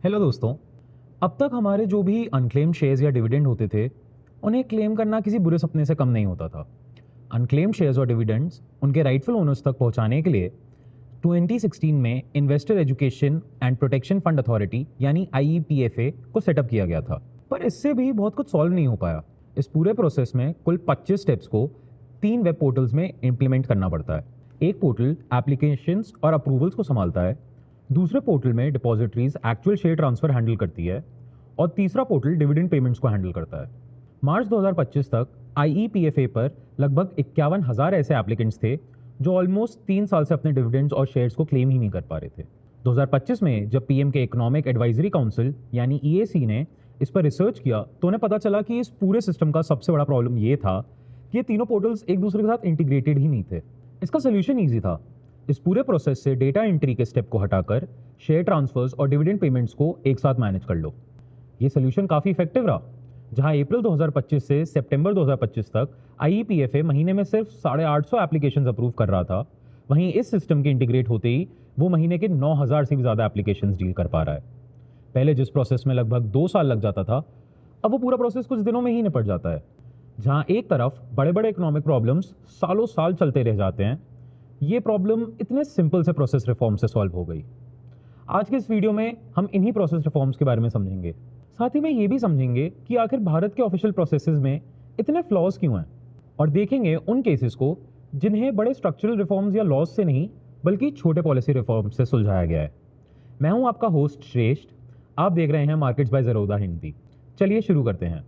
Hello दोस्तों। अब तक हमारे जो भी अनक्लेम्ड शेयर्स या डिविडेंड होते थे उन्हें क्लेम करना किसी बुरे सपने से कम नहीं होता था। अनक्लेम्ड शेयर्स और डिविडेंड्स उनके राइटफुल ओनर्स तक पहुंचाने के लिए 2016 में investor education and protection fund authority यानी IEPFA को सेटअप किया गया था। पर इससे भी बहुत कुछ सॉल्व नहीं हो पाया। इस पूरे प्रोसेस में कुल 25 स्टेप्स को 3 वेब पोर्टल्स में इम्प्लीमेंट करना पड़ता है। एक पोर्टल एप्लीकेशंस और अप्रूवल्स को संभालता है, दूसरे पोर्टल में depositories actual share transfer handle करती है और तीसरा पोर्टल डिविडेंड पेमेंट्स को हैंडल करता है। मार्च 2025 तक IEPFA पर लगभग 51,000 ऐसे एप्लीकेंट्स थे जो ऑलमोस्ट 3 साल से अपने डिविडेंड्स और शेयर्स को क्लेम ही नहीं कर पा रहे थे। 2025 में जब PM के इकोनॉमिक एडवाइजरी काउंसिल यानी EAC ने इस पर रिसर्च किया तो उन्हें पता चला कि इस पूरे सिस्टम का सबसे बड़ा प्रॉब्लम ये था कि ये तीनों पोर्टल्स एक दूसरे के साथ इंटीग्रेटेड ही नहीं थे। इसका सोल्यूशन ईजी था। इस पूरे प्रोसेस से डेटा एंट्री के स्टेप को हटाकर शेयर ट्रांसफर्स और डिविडेंड पेमेंट्स को एक साथ मैनेज कर लो। ये सोल्यूशन काफ़ी इफेक्टिव रहा। जहां अप्रैल 2025 से सितंबर 2025 तक IEPFA महीने में सिर्फ 850 एप्लीकेशंस अप्रूव कर रहा था, वहीं इस सिस्टम के इंटीग्रेट होते ही वो महीने के 9,000 से भी ज़्यादा एप्लीकेशंस डील कर पा रहा है। पहले जिस प्रोसेस में लगभग 2 साल लग जाता था, अब वो पूरा प्रोसेस कुछ दिनों में ही निपट जाता है। जहां एक तरफ बड़े बड़े इकोनॉमिक प्रॉब्लम्स सालों साल चलते रह जाते हैं, ये प्रॉब्लम इतने सिंपल से प्रोसेस रिफॉर्म से सॉल्व हो गई। आज के इस वीडियो में हम इन्हीं प्रोसेस रिफॉर्म्स के बारे में समझेंगे। साथ ही में ये भी समझेंगे कि आखिर भारत के ऑफिशियल प्रोसेसेस में इतने फ्लॉज क्यों हैं, और देखेंगे उन केसेस को जिन्हें बड़े स्ट्रक्चरल रिफॉर्म्स या लॉज से नहीं बल्कि छोटे पॉलिसी रिफॉर्म्स से सुलझाया गया है। मैं हूं आपका होस्ट श्रेष्ठ। आप देख रहे हैं मार्केट्स बाय ज़रोदा हिंदी। चलिए शुरू करते हैं।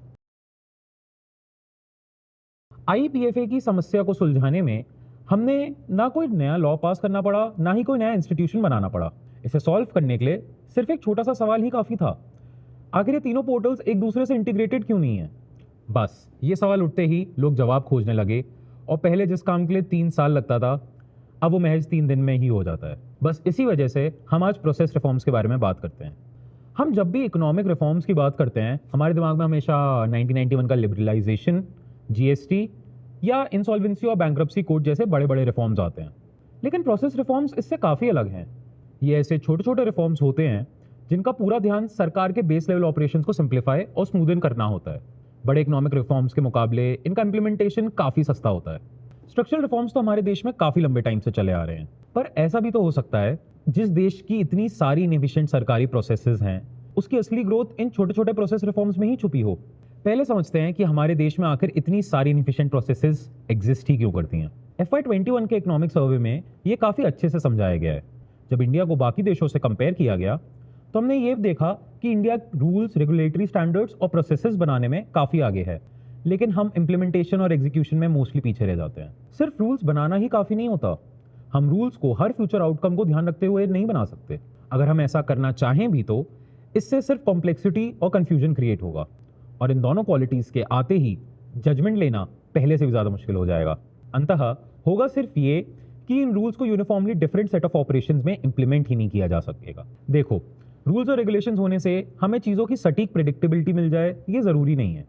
IEPFA की समस्या को सुलझाने में हमने ना कोई नया लॉ पास करना पड़ा, ना ही कोई नया इंस्टीट्यूशन बनाना पड़ा। इसे सॉल्व करने के लिए सिर्फ एक छोटा सा सवाल ही काफ़ी था। आखिर ये तीनों पोर्टल्स एक दूसरे से इंटीग्रेटेड क्यों नहीं है? बस ये सवाल उठते ही लोग जवाब खोजने लगे, और पहले जिस काम के लिए 3 साल लगता था, अब वो महज 3 दिन में ही हो जाता है। बस इसी वजह से हम आज प्रोसेस रिफॉर्म्स के बारे में बात करते हैं। हम जब भी इकोनॉमिक रिफॉर्म्स की बात करते हैं, हमारे दिमाग में हमेशा 1991 का लिबरलाइजेशन, GST या इंसॉल्वेंसी और बैंक्रप्सी कोड जैसे बड़े बड़े रिफॉर्म्स आते हैं। लेकिन प्रोसेस रिफॉर्म्स इससे काफ़ी अलग हैं। ये ऐसे छोटे छोटे रिफॉर्म्स होते हैं जिनका पूरा ध्यान सरकार के बेस लेवल ऑपरेशंस को सिंप्लीफाई और स्मूदन करना होता है। बड़े इकोनॉमिक रिफॉर्म्स के मुकाबले इनका इंप्लीमेंटेशन काफ़ी सस्ता होता है। स्ट्रक्चरल रिफॉर्म्स तो हमारे देश में काफ़ी लंबे टाइम से चले आ रहे हैं, पर ऐसा भी तो हो सकता है जिस देश की इतनी सारी इनएफिशिएंट सरकारी प्रोसेसेस हैं, उसकी असली ग्रोथ इन छोटे छोटे प्रोसेस रिफॉर्म्स में ही छुपी हो। पहले समझते हैं कि हमारे देश में आखिर इतनी सारी इनएफिशिएंट प्रोसेसेस एग्जिस्ट ही क्यों करती हैं। FY21 के इकोनॉमिक सर्वे में ये काफ़ी अच्छे से समझाया गया है। जब इंडिया को बाकी देशों से कंपेयर किया गया तो हमने ये देखा कि इंडिया रूल्स, रेगुलेटरी स्टैंडर्ड्स और प्रोसेसेस बनाने में काफ़ी आगे है, लेकिन हम इम्प्लीमेंटेशन और एग्जीक्यूशन में मोस्टली पीछे रह जाते हैं। सिर्फ रूल्स बनाना ही काफ़ी नहीं होता। हम रूल्स को हर फ्यूचर आउटकम को ध्यान रखते हुए नहीं बना सकते। अगर हम ऐसा करना चाहें भी तो इससे सिर्फ कॉम्प्लेक्सिटी और कन्फ्यूजन क्रिएट होगा, और इन दोनों क्वालिटीज़ के आते ही जजमेंट लेना पहले से भी ज़्यादा मुश्किल हो जाएगा। अंततः होगा सिर्फ ये कि इन रूल्स को uniformly different set of operations में इंप्लीमेंट ही नहीं किया जा सकेगा। देखो, रूल्स और रेगुलेशंस होने से हमें चीज़ों की सटीक प्रेडिक्टेबिलिटी मिल जाए, ये ज़रूरी नहीं है।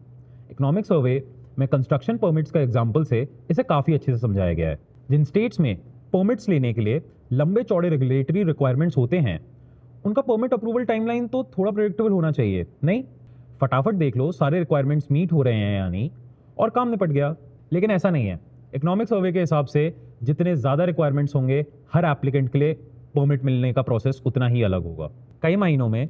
इकोनॉमिक सर्वे में कंस्ट्रक्शन परमिट्स का एग्जाम्पल से इसे काफ़ी अच्छे से समझाया गया है। जिन स्टेट्स में परमिट्स लेने के लिए लंबे चौड़े रेगुलेटरी रिक्वायरमेंट्स होते हैं, उनका परमिट अप्रूवल टाइमलाइन तो थोड़ा प्रेडिक्टेबल होना चाहिए। नहीं, फटाफट देख लो सारे रिक्वायरमेंट्स मीट हो रहे हैं या नहीं, और काम निपट गया। लेकिन ऐसा नहीं है। इकोनॉमिक सर्वे के हिसाब से जितने ज़्यादा रिक्वायरमेंट्स होंगे, हर एप्लीकेंट के लिए परमिट मिलने का प्रोसेस उतना ही अलग होगा। कई महीनों में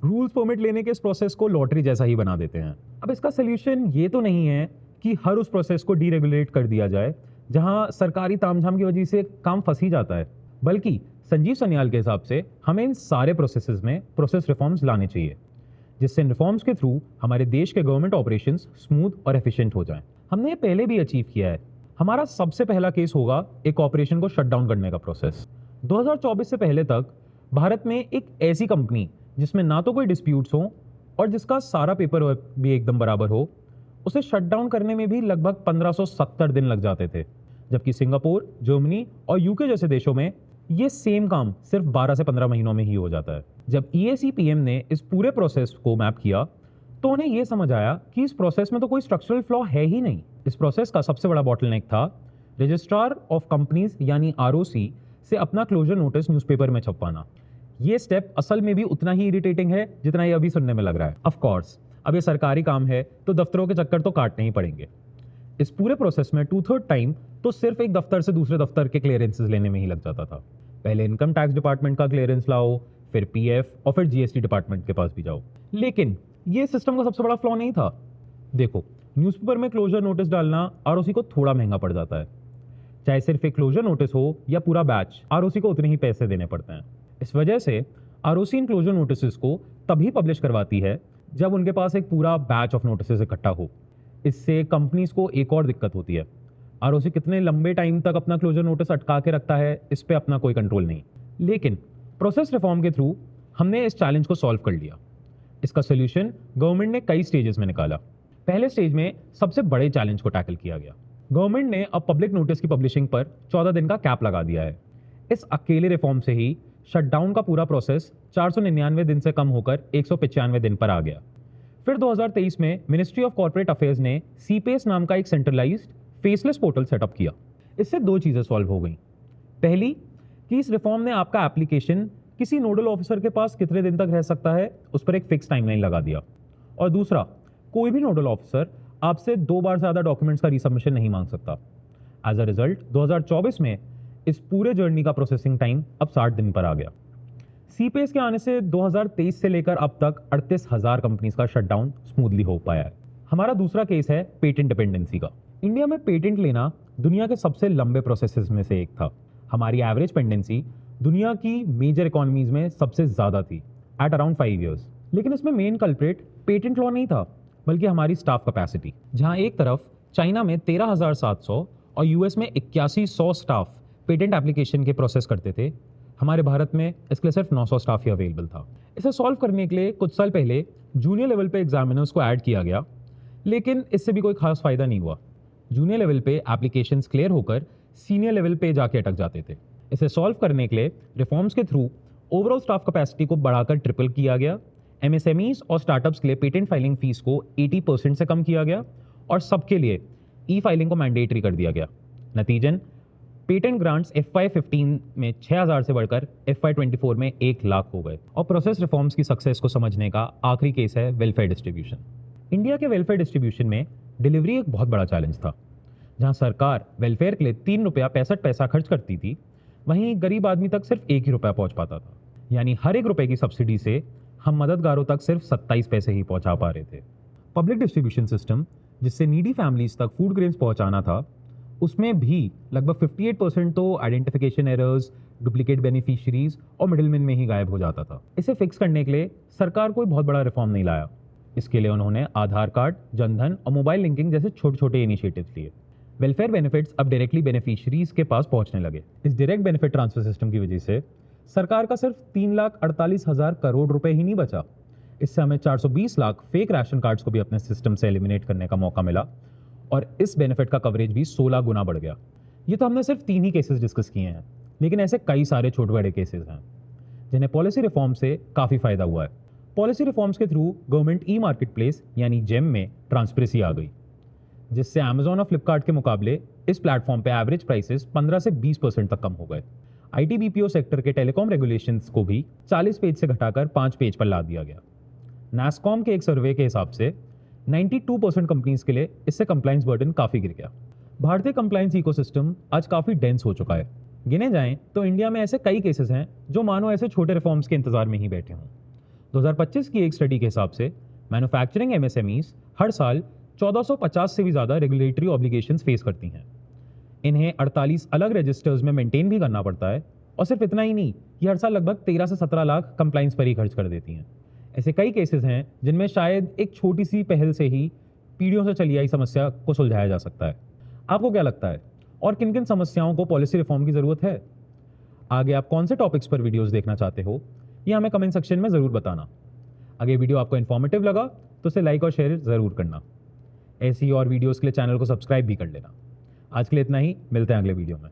रूल्स परमिट लेने के इस प्रोसेस को लॉटरी जैसा ही बना देते हैं। अब इसका सोल्यूशन ये तो नहीं है कि हर उस प्रोसेस को डीरेगुलेट कर दिया जाए जहां सरकारी तामझाम की वजह से काम फंस ही जाता है, बल्कि संजीव सन्याल के हिसाब से हमें इन सारे प्रोसेसेस में प्रोसेस रिफॉर्म्स लाने चाहिए, जिससे इन रिफॉर्म्स के थ्रू हमारे देश के गवर्नमेंट ऑपरेशंस स्मूथ और एफिशिएंट हो जाएं। हमने ये पहले भी अचीव किया है। हमारा सबसे पहला केस होगा एक ऑपरेशन को शट डाउन करने का प्रोसेस। 2024 से पहले तक भारत में एक ऐसी कंपनी जिसमें ना तो कोई डिस्प्यूट्स हो और जिसका सारा पेपर वर्क भी एकदम बराबर हो, उसे शट डाउन करने में भी लगभग 1570 दिन लग जाते थे, जबकि सिंगापुर, जर्मनी और UK जैसे देशों में ये सेम काम सिर्फ 12 से 15 महीनों में ही हो जाता है। जब EAC PM ने इस पूरे प्रोसेस को मैप किया तो उन्हें यह समझ आया कि इस प्रोसेस में तो कोई स्ट्रक्चरल फ्लॉ है ही नहीं। इस प्रोसेस का सबसे बड़ा बॉटलनेक था रजिस्ट्रार ऑफ कंपनीज यानी ROC से अपना क्लोजर नोटिस न्यूज़पेपर में छपवाना। ये स्टेप असल में भी उतना ही इरिटेटिंग है जितना ये अभी सुनने में लग रहा है। ऑफ कोर्स अब ये सरकारी काम है तो दफ्तरों के चक्कर तो काटने ही पड़ेंगे। इस पूरे प्रोसेस में 2/3 टाइम तो सिर्फ एक दफ्तर से दूसरे दफ्तर के क्लियरेंसेस लेने में ही लग जाता था। पहले इनकम टैक्स डिपार्टमेंट का क्लियरेंस लाओ, फिर पीएफ और फिर जीएसटी डिपार्टमेंट के पास भी जाओ। लेकिन ये सिस्टम का सबसे बड़ा फ्लॉ नहीं था। देखो, न्यूज़पेपर में क्लोजर नोटिस डालना आरओसी को थोड़ा महंगा पड़ जाता है। चाहे सिर्फ एक क्लोजर नोटिस हो या पूरा बैच, आरओसी को उतने ही पैसे देने पड़ते हैं। इस वजह से आरओसी इन क्लोजर नोटिस को तभी पब्लिश करवाती है जब उनके पास एक पूरा बैच ऑफ नोटिस इकट्ठा हो। इससे कंपनीज को एक और दिक्कत होती है, आरओसी कितने लंबे टाइम तक अपना क्लोजर नोटिस अटका के रखता है, इस पे अपना कोई कंट्रोल नहीं। लेकिन प्रोसेस रिफॉर्म के थ्रू हमने इस चैलेंज को सॉल्व कर लिया। इसका सोल्यूशन गवर्नमेंट ने कई स्टेजेस में निकाला। पहले स्टेज में सबसे बड़े चैलेंज को टैकल किया गया। गवर्नमेंट ने अब पब्लिक नोटिस की पब्लिशिंग पर 14 दिन का कैप लगा दिया है। इस अकेले रिफॉर्म से ही शटडाउन का पूरा प्रोसेस 499 दिन से कम होकर 195 दिन पर आ गया। फिर 2023 में मिनिस्ट्री ऑफ कॉर्पोरेट अफेयर्स ने सीपेस नाम का एक सेंट्रलाइज्ड फेसलेस पोर्टल सेटअप किया। इससे दो चीज़ें सॉल्व हो गई। पहली कि इस रिफॉर्म ने आपका एप्लीकेशन किसी नोडल ऑफिसर के पास कितने दिन तक रह सकता है उस पर एक फिक्स टाइमलाइन लगा दिया। और दूसरा, कोई भी नोडल ऑफिसर आपसे 2 बार से ज़्यादा डॉक्यूमेंट्स का रीसबमिशन नहीं मांग सकता। एज अ रिजल्ट 2024 में इस पूरे जर्नी का प्रोसेसिंग टाइम अब 60 दिन पर आ गया। सीपेस के आने से 2023 से लेकर अब तक 38,000 कंपनीज का शटडाउन स्मूथली हो पाया है। हमारा दूसरा केस है पेटेंट डिपेंडेंसी का। इंडिया में पेटेंट लेना दुनिया के सबसे लंबे प्रोसेसेस में से एक था। हमारी एवरेज पेंडेंसी दुनिया की मेजर इकोनॉमीज में सबसे ज़्यादा थी, एट अराउंड 5 ईयर्स। लेकिन इसमें मेन कल्प्रेट पेटेंट लॉ नहीं था, बल्कि हमारी स्टाफ कैपेसिटी। जहां एक तरफ चाइना में 13,700 और यूएस में 8100 स्टाफ पेटेंट एप्लीकेशन के प्रोसेस करते थे, हमारे भारत में इसके लिए सिर्फ 900 स्टाफ ही अवेलेबल था। इसे सॉल्व करने के लिए कुछ साल पहले जूनियर लेवल पे एग्जामिनर्स को ऐड किया गया, लेकिन इससे भी कोई खास फायदा नहीं हुआ। जूनियर लेवल पे एप्लीकेशंस क्लियर होकर सीनियर लेवल पे जाके अटक जाते थे। इसे सॉल्व करने के लिए रिफॉर्म्स के थ्रू ओवरऑल स्टाफ कैपेसिटी को बढ़ाकर ट्रिपल किया गया। एमएसएमईज और स्टार्टअप्स के लिए पेटेंट फाइलिंग फीस को 80% से कम किया गया और सबके लिए ई फाइलिंग को मैंडेटरी कर दिया गया। नतीजन पेटेंट ग्रांट्स FY15 में 6,000 से बढ़कर FY24 में 1 लाख हो गए। और प्रोसेस रिफॉर्म्स की सक्सेस को समझने का आखिरी केस है वेलफेयर डिस्ट्रीब्यूशन। इंडिया के वेलफेयर डिस्ट्रीब्यूशन में डिलीवरी एक बहुत बड़ा चैलेंज था। जहां सरकार वेलफेयर के लिए 3 रुपया 65 पैसा खर्च करती थी, वहीं गरीब आदमी तक सिर्फ 1 ही रुपया पहुंच पाता था। यानी हर 1 रुपए की सब्सिडी से हम मददगारों तक सिर्फ 27 पैसे ही पहुंचा पा रहे थे। पब्लिक डिस्ट्रीब्यूशन सिस्टम जिससे नीडी फैमिलीज तक फूड ग्रेन्स पहुंचाना था, उसमें भी लगभग 58% तो आइडेंटिफिकेशन एरर्स, डुप्लीकेट बेनिफिशियरीज और मिडिलमैन में ही गायब हो जाता था। इसे फिक्स करने के लिए सरकार कोई बहुत बड़ा रिफॉर्म नहीं लाया। इसके लिए उन्होंने आधार कार्ड, जनधन और मोबाइल लिंकिंग जैसे छोटे छोटे इनिशिएटिव्स लिए। वेलफेयर बेनिफिट्स अब डायरेक्टली बेनिफिशियरीज के पास पहुंचने लगे। इस डायरेक्ट बेनिफिट ट्रांसफर सिस्टम की वजह से सरकार का सिर्फ 3,48,000 करोड़ रुपए ही नहीं बचा, इससे हमें 420 लाख फेक राशन कार्ड्स को भी अपने सिस्टम से एलिमिनेट करने का मौका मिला और इस बेनिफिट का कवरेज भी 16 गुना बढ़ गया। ये तो हमने सिर्फ 3 ही केसेस डिस्कस किए हैं, लेकिन ऐसे कई सारे छोटे बड़े केसेस हैं जिन्हें पॉलिसी रिफॉर्म से काफ़ी फायदा हुआ है। पॉलिसी रिफॉर्म्स के through government e market place यानी जेम में ट्रांसपेरेंसी आ गई, जिससे अमेजॉन और फ्लिपकार्ट के मुकाबले इस प्लेटफॉर्म पे एवरेज प्राइसेस 15 से 20% तक कम हो गए। आईटी बीपीओ सेक्टर के टेलीकॉम रेगुलेशंस को भी 40 पेज से घटाकर 5 पेज पर ला दिया गया। नासकॉम के एक सर्वे के हिसाब से 92% कंपनीज के लिए इससे कंप्लाइंस बर्डन काफ़ी गिर गया। भारतीय कंप्लाइंस इकोसिस्टम आज काफ़ी डेंस हो चुका है। गिने जाएं तो इंडिया में ऐसे कई केसेस हैं जो मानो ऐसे छोटे रिफॉर्म्स के इंतजार में ही बैठे हों। 2025 की एक स्टडी के हिसाब से मैन्युफैक्चरिंग एमएसएमईज हर साल 1450 से भी ज़्यादा रेगुलेटरी ऑब्लिगेशंस फेस करती हैं। इन्हें 48 अलग रजिस्टर्स में मेंटेन भी करना पड़ता है और सिर्फ इतना ही नहीं, ये हर साल लगभग 13 से 17 लाख कंप्लाइंस पर ही खर्च कर देती हैं। ऐसे कई केसेस हैं जिनमें शायद एक छोटी सी पहल से ही पीढ़ियों से चली आई समस्या को सुलझाया जा सकता है। आपको क्या लगता है, और किन किन समस्याओं को पॉलिसी रिफॉर्म की ज़रूरत है? आगे आप कौन से टॉपिक्स पर वीडियोज़ देखना चाहते हो, ये हमें कमेंट सेक्शन में ज़रूर बताना। अगर वीडियो आपको इन्फॉर्मेटिव लगा तो इसे लाइक और शेयर ज़रूर करना। ऐसी और वीडियोज़ के लिए चैनल को सब्सक्राइब भी कर लेना। आज के लिए इतना ही, मिलते हैं अगले वीडियो में।